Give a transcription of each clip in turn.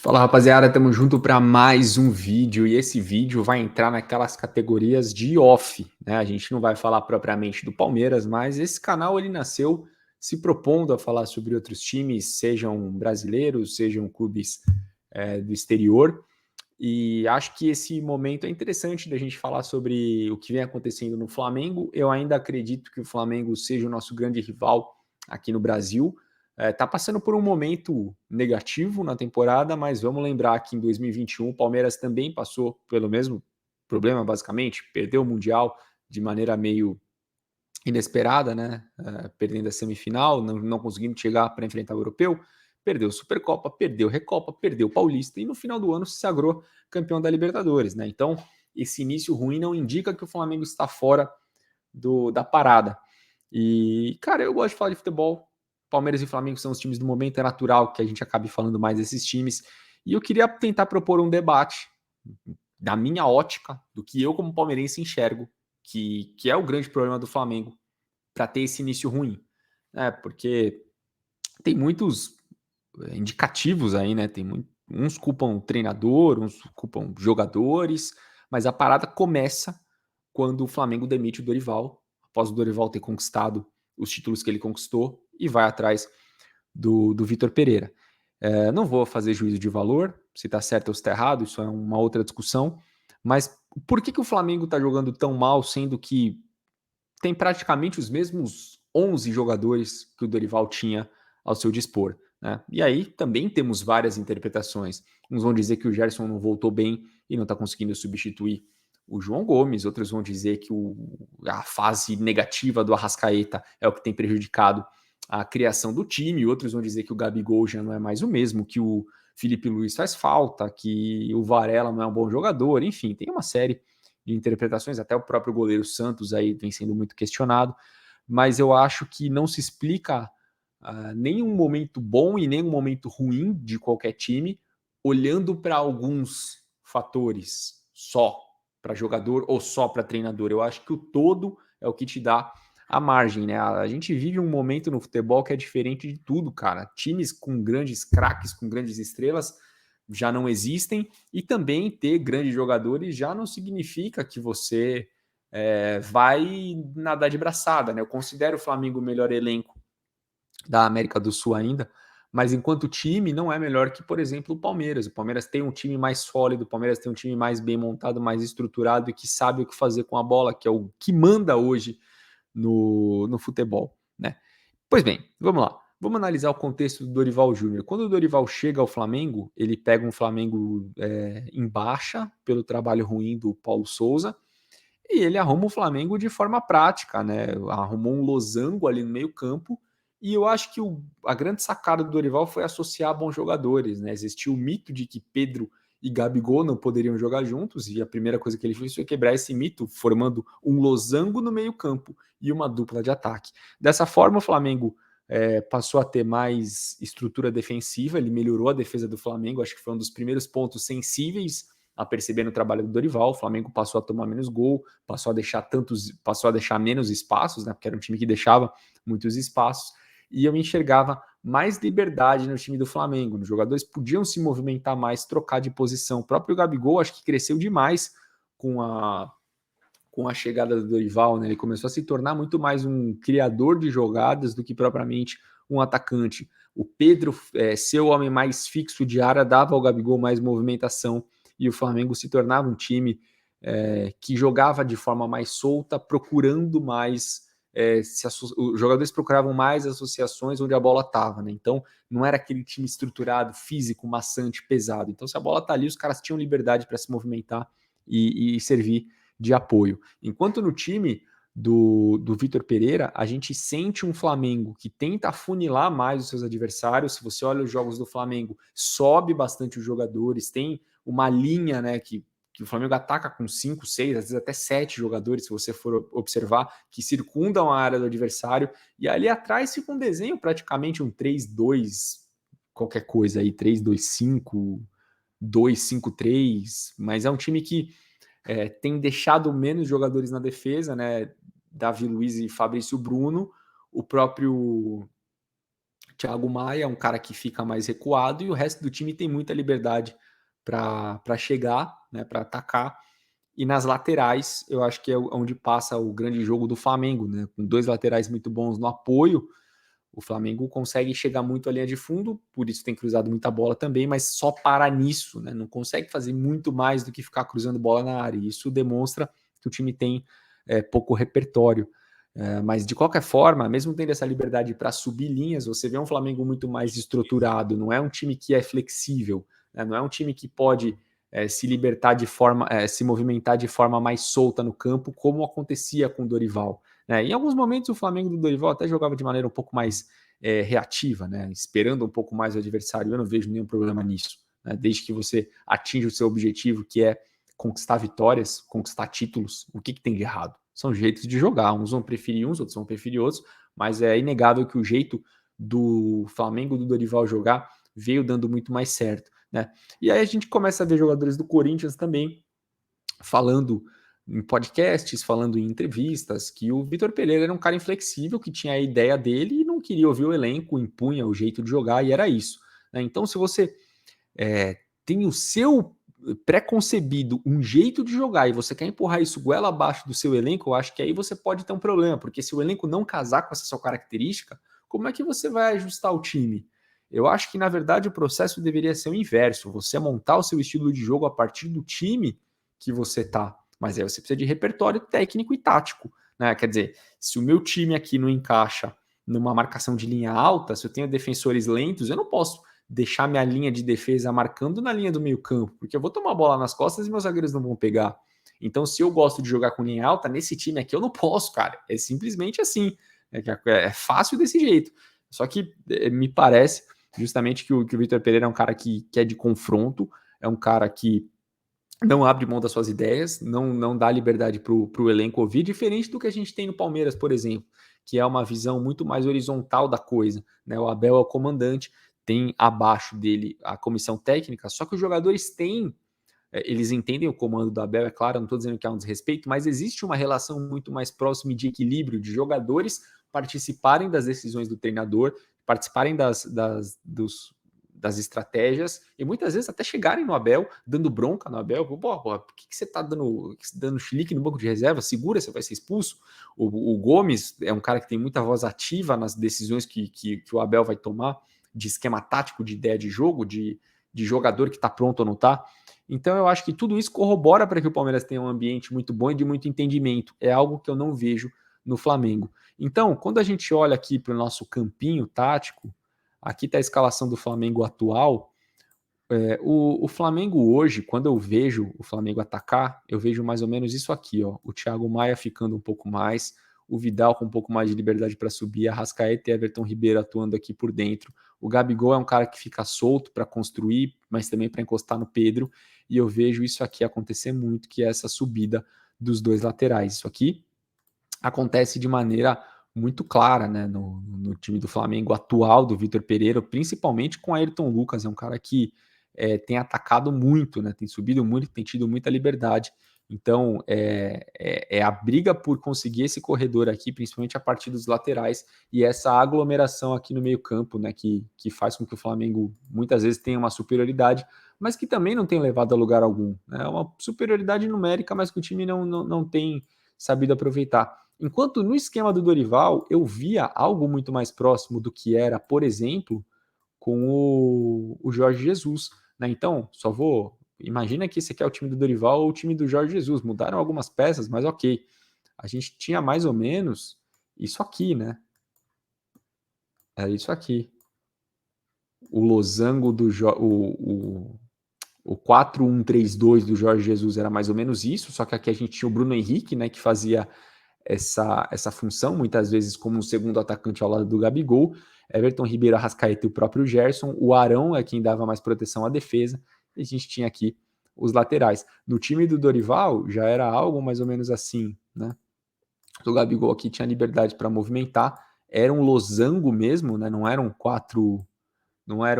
Fala rapaziada, tamo junto para mais um vídeo e esse vídeo vai entrar naquelas categorias de off, né? A gente não vai falar propriamente do Palmeiras, mas esse canal ele nasceu se propondo a falar sobre outros times, sejam brasileiros, sejam clubes do exterior. E acho que esse momento é interessante da gente falar sobre o que vem acontecendo no Flamengo. Eu ainda acredito que o Flamengo seja o nosso grande rival aqui no Brasil. Tá passando por um momento negativo na temporada, mas vamos lembrar que em 2021 o Palmeiras também passou pelo mesmo problema, basicamente, perdeu o Mundial de maneira meio inesperada, né? Perdendo a semifinal, não conseguindo chegar para enfrentar o Europeu, perdeu a Supercopa, perdeu a Recopa, perdeu o Paulista e no final do ano se sagrou campeão da Libertadores, né? Então, esse início ruim não indica que o Flamengo está fora da parada. E, cara, eu gosto de falar de futebol. Palmeiras e Flamengo são os times do momento, é natural que a gente acabe falando mais desses times. E eu queria tentar propor um debate da minha ótica, do que eu, como palmeirense, enxergo, que é o grande problema do Flamengo para ter esse início ruim. Porque tem muitos indicativos aí, né? Uns culpam o treinador, uns culpam jogadores, mas a parada começa quando o Flamengo demite o Dorival, após o Dorival ter conquistado os títulos que ele conquistou e vai atrás do Vitor Pereira. Não vou fazer juízo de valor, se está certo ou se está errado, isso é uma outra discussão, mas por que o Flamengo está jogando tão mal, sendo que tem praticamente os mesmos 11 jogadores que o Dorival tinha ao seu dispor, né? E aí também temos várias interpretações. Uns vão dizer que o Gerson não voltou bem e não está conseguindo substituir o João Gomes, outros vão dizer que a fase negativa do Arrascaeta é o que tem prejudicado a criação do time, outros vão dizer que o Gabigol já não é mais o mesmo, que o Felipe Luiz faz falta, que o Varela não é um bom jogador, enfim, tem uma série de interpretações, até o próprio goleiro Santos aí vem sendo muito questionado, mas eu acho que não se explica nenhum momento bom e nenhum momento ruim de qualquer time olhando para alguns fatores só para jogador ou só para treinador. Eu acho que o todo é o que te dá a margem, né? A gente vive um momento no futebol que é diferente de tudo, cara. Times com grandes craques, com grandes estrelas já não existem, e também ter grandes jogadores já não significa que você vai nadar de braçada, né? Eu considero o Flamengo o melhor elenco da América do Sul ainda, mas enquanto time não é melhor que, por exemplo, o Palmeiras. O Palmeiras tem um time mais sólido, o Palmeiras tem um time mais bem montado, mais estruturado e que sabe o que fazer com a bola, que é o que manda hoje no futebol, né? Pois bem, vamos lá. Vamos analisar o contexto do Dorival Júnior. Quando o Dorival chega ao Flamengo, ele pega um Flamengo em baixa pelo trabalho ruim do Paulo Souza e ele arruma o Flamengo de forma prática, né? Arrumou um losango ali no meio-campo. E eu acho que a grande sacada do Dorival foi associar bons jogadores, né? Existia o mito de que Pedro e Gabigol não poderiam jogar juntos, e a primeira coisa que ele fez foi quebrar esse mito, formando um losango no meio-campo e uma dupla de ataque. Dessa forma, o Flamengo passou a ter mais estrutura defensiva, ele melhorou a defesa do Flamengo, acho que foi um dos primeiros pontos sensíveis a perceber no trabalho do Dorival. O Flamengo passou a tomar menos gol, passou a deixar menos espaços, né? Porque era um time que deixava muitos espaços. E eu enxergava mais liberdade no time do Flamengo. Os jogadores podiam se movimentar mais, trocar de posição. O próprio Gabigol acho que cresceu demais com a chegada do Dorival, né? Ele começou a se tornar muito mais um criador de jogadas do que propriamente um atacante. O Pedro, ser o homem mais fixo de área, dava ao Gabigol mais movimentação e o Flamengo se tornava um time que jogava de forma mais solta, procurando mais. Os jogadores procuravam mais associações onde a bola estava, né? Então não era aquele time estruturado, físico, maçante, pesado. Então, se a bola está ali, os caras tinham liberdade para se movimentar e servir de apoio. Enquanto no time do Vitor Pereira, a gente sente um Flamengo que tenta afunilar mais os seus adversários. Se você olha os jogos do Flamengo, sobe bastante os jogadores, tem uma linha, né, que o Flamengo ataca com 5, 6, às vezes até 7 jogadores, se você for observar, que circundam a área do adversário, e ali atrás fica um desenho praticamente um 3-2, qualquer coisa aí, 3-2-5, 2-5-3, mas é um time que tem deixado menos jogadores na defesa, né? Davi Luiz e Fabrício Bruno, o próprio Thiago Maia é um cara que fica mais recuado e o resto do time tem muita liberdade para chegar, né, para atacar. E nas laterais, eu acho que é onde passa o grande jogo do Flamengo, né? Com dois laterais muito bons no apoio, o Flamengo consegue chegar muito à linha de fundo, por isso tem cruzado muita bola também, mas só para nisso, né? Não consegue fazer muito mais do que ficar cruzando bola na área. E isso demonstra que o time tem pouco repertório. Mas de qualquer forma, mesmo tendo essa liberdade para subir linhas, você vê um Flamengo muito mais estruturado, não é um time que é flexível, né? Não é um time que pode se libertar de forma, se movimentar de forma mais solta no campo, como acontecia com o Dorival. Né? Em alguns momentos o Flamengo do Dorival até jogava de maneira um pouco mais reativa, né? Esperando um pouco mais o adversário. Eu não vejo nenhum problema nisso, né? Desde que você atinja o seu objetivo, que é conquistar vitórias, conquistar títulos. O que tem de errado? São jeitos de jogar. Uns vão preferir uns, outros vão preferir outros, mas é inegável que o jeito do Flamengo do Dorival jogar veio dando muito mais certo, né? E aí a gente começa a ver jogadores do Corinthians também falando em podcasts, falando em entrevistas, que o Vitor Pereira era um cara inflexível, que tinha a ideia dele e não queria ouvir o elenco, impunha o jeito de jogar, e era isso. Né? Então, se você tem o seu pré-concebido um jeito de jogar e você quer empurrar isso goela abaixo do seu elenco, eu acho que aí você pode ter um problema, porque se o elenco não casar com essa sua característica, como é que você vai ajustar o time? Eu acho que, na verdade, o processo deveria ser o inverso, você montar o seu estilo de jogo a partir do time que você tá. Mas aí você precisa de repertório técnico e tático. Né? Quer dizer, se o meu time aqui não encaixa numa marcação de linha alta, se eu tenho defensores lentos, eu não posso deixar minha linha de defesa marcando na linha do meio campo, porque eu vou tomar a bola nas costas e meus zagueiros não vão pegar. Então, se eu gosto de jogar com linha alta, nesse time aqui eu não posso, cara. É simplesmente assim. É fácil desse jeito. Só que me parece justamente que o Vitor Pereira é um cara que é de confronto, é um cara que não abre mão das suas ideias, não dá liberdade para o elenco ouvir, diferente do que a gente tem no Palmeiras, por exemplo, que é uma visão muito mais horizontal da coisa. Né? O Abel é o comandante, tem abaixo dele a comissão técnica, só que os jogadores têm, eles entendem o comando do Abel, é claro, não estou dizendo que há um desrespeito, mas existe uma relação muito mais próxima de equilíbrio de jogadores participarem das decisões do treinador, participarem das estratégias e muitas vezes até chegarem no Abel, dando bronca no Abel. Pô, por que você tá dando chilique no banco de reserva? Segura, você vai ser expulso. O Gomes é um cara que tem muita voz ativa nas decisões que o Abel vai tomar, de esquema tático, de ideia de jogo, de jogador que está pronto ou não está. Então eu acho que tudo isso corrobora para que o Palmeiras tenha um ambiente muito bom e de muito entendimento. É algo que eu não vejo no Flamengo. Então, quando a gente olha aqui para o nosso campinho tático, aqui está a escalação do Flamengo atual. O Flamengo hoje, quando eu vejo o Flamengo atacar, eu vejo mais ou menos isso aqui, ó. O Thiago Maia ficando um pouco mais, o Vidal com um pouco mais de liberdade para subir, a Arrascaeta e Everton Ribeiro atuando aqui por dentro. O Gabigol é um cara que fica solto para construir, mas também para encostar no Pedro. E eu vejo isso aqui acontecer muito, que é essa subida dos dois laterais. Isso aqui acontece de maneira muito clara, né, no time do Flamengo atual, do Vitor Pereira, principalmente com Ayrton Lucas, é um cara que tem atacado muito, né, tem subido muito, tem tido muita liberdade. Então, é a briga por conseguir esse corredor aqui, principalmente a partir dos laterais, e essa aglomeração aqui no meio campo, né, que faz com que o Flamengo muitas vezes tenha uma superioridade, mas que também não tem levado a lugar algum. Né? É uma superioridade numérica, mas que o time não tem sabido aproveitar. Enquanto no esquema do Dorival eu via algo muito mais próximo do que era, por exemplo, com o Jorge Jesus. Né? Então, só vou. Imagina que esse aqui é o time do Dorival ou o time do Jorge Jesus. Mudaram algumas peças, mas ok. A gente tinha mais ou menos isso aqui, né? É isso aqui. O losango do o 4-1-3-2 do Jorge Jesus era mais ou menos isso, só que aqui a gente tinha o Bruno Henrique, né, que fazia essa função, muitas vezes como um segundo atacante ao lado do Gabigol, Everton Ribeiro, Arrascaeta e o próprio Gerson, o Arão é quem dava mais proteção à defesa, e a gente tinha aqui os laterais. No time do Dorival já era algo mais ou menos assim, né? O Gabigol aqui tinha liberdade para movimentar, era um losango mesmo, né? Não era o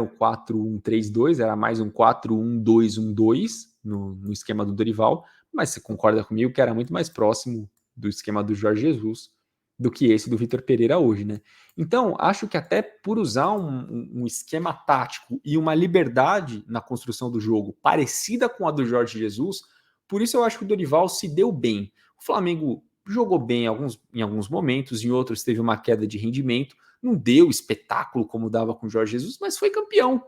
4-1-3-2, era mais um 4-1-2-1-2 no esquema do Dorival, mas você concorda comigo que era muito mais próximo do esquema do Jorge Jesus. do que esse do Vitor Pereira hoje, né? Então, acho que até por usar um esquema tático e uma liberdade na construção do jogo parecida com a do Jorge Jesus, por isso eu acho que o Dorival se deu bem. O Flamengo jogou bem em alguns momentos, em outros teve uma queda de rendimento, não deu espetáculo como dava com o Jorge Jesus, mas foi campeão.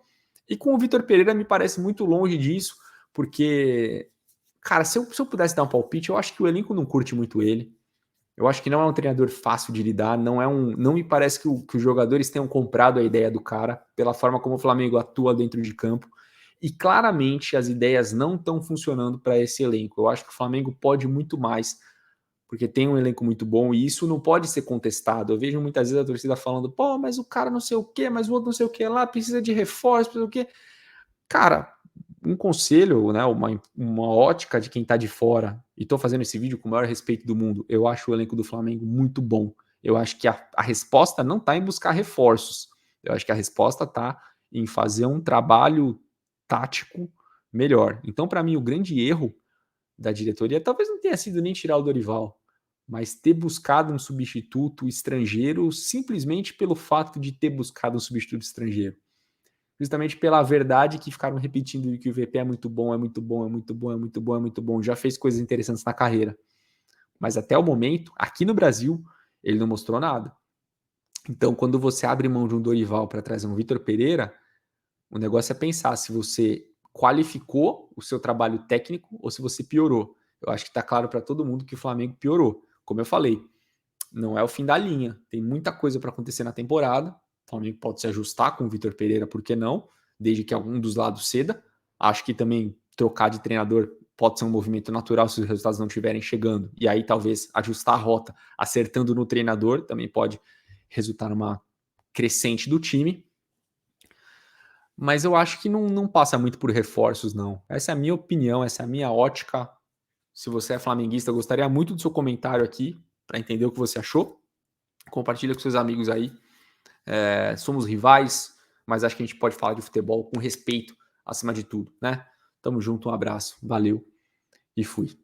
E com o Vitor Pereira me parece muito longe disso, porque, cara, se eu pudesse dar um palpite, eu acho que o elenco não curte muito ele. Eu acho que não é um treinador fácil de lidar, não me parece que os jogadores tenham comprado a ideia do cara, pela forma como o Flamengo atua dentro de campo. E claramente as ideias não estão funcionando para esse elenco. Eu acho que o Flamengo pode muito mais, porque tem um elenco muito bom e isso não pode ser contestado. Eu vejo muitas vezes a torcida falando, pô, mas o cara não sei o quê, mas o outro não sei o quê lá, precisa de reforço, não sei o quê. Cara, um conselho, né, uma ótica de quem tá de fora, e tô fazendo esse vídeo com o maior respeito do mundo, eu acho o elenco do Flamengo muito bom. Eu acho que a resposta não tá em buscar reforços. Eu acho que a resposta tá em fazer um trabalho tático melhor. Então, para mim, o grande erro da diretoria talvez não tenha sido nem tirar o Dorival, mas ter buscado um substituto estrangeiro simplesmente pelo fato de ter buscado um substituto estrangeiro. Justamente pela verdade que ficaram repetindo que o VP é muito bom, é muito bom, é muito bom, é muito bom, é muito bom, já fez coisas interessantes na carreira. Mas até o momento, aqui no Brasil, ele não mostrou nada. Então, quando você abre mão de um Dorival para trazer um Vitor Pereira, o negócio é pensar se você qualificou o seu trabalho técnico ou se você piorou. Eu acho que está claro para todo mundo que o Flamengo piorou. Como eu falei, não é o fim da linha. Tem muita coisa para acontecer na temporada. O Flamengo pode se ajustar com o Vitor Pereira, por que não? Desde que algum dos lados ceda. Acho que também trocar de treinador pode ser um movimento natural se os resultados não estiverem chegando. E aí talvez ajustar a rota, acertando no treinador, também pode resultar numa crescente do time. Mas eu acho que não passa muito por reforços, não. Essa é a minha opinião, essa é a minha ótica. Se você é flamenguista, eu gostaria muito do seu comentário aqui para entender o que você achou. Compartilha com seus amigos aí. Somos rivais, mas acho que a gente pode falar de futebol com respeito acima de tudo, né? Tamo junto, um abraço, valeu e fui.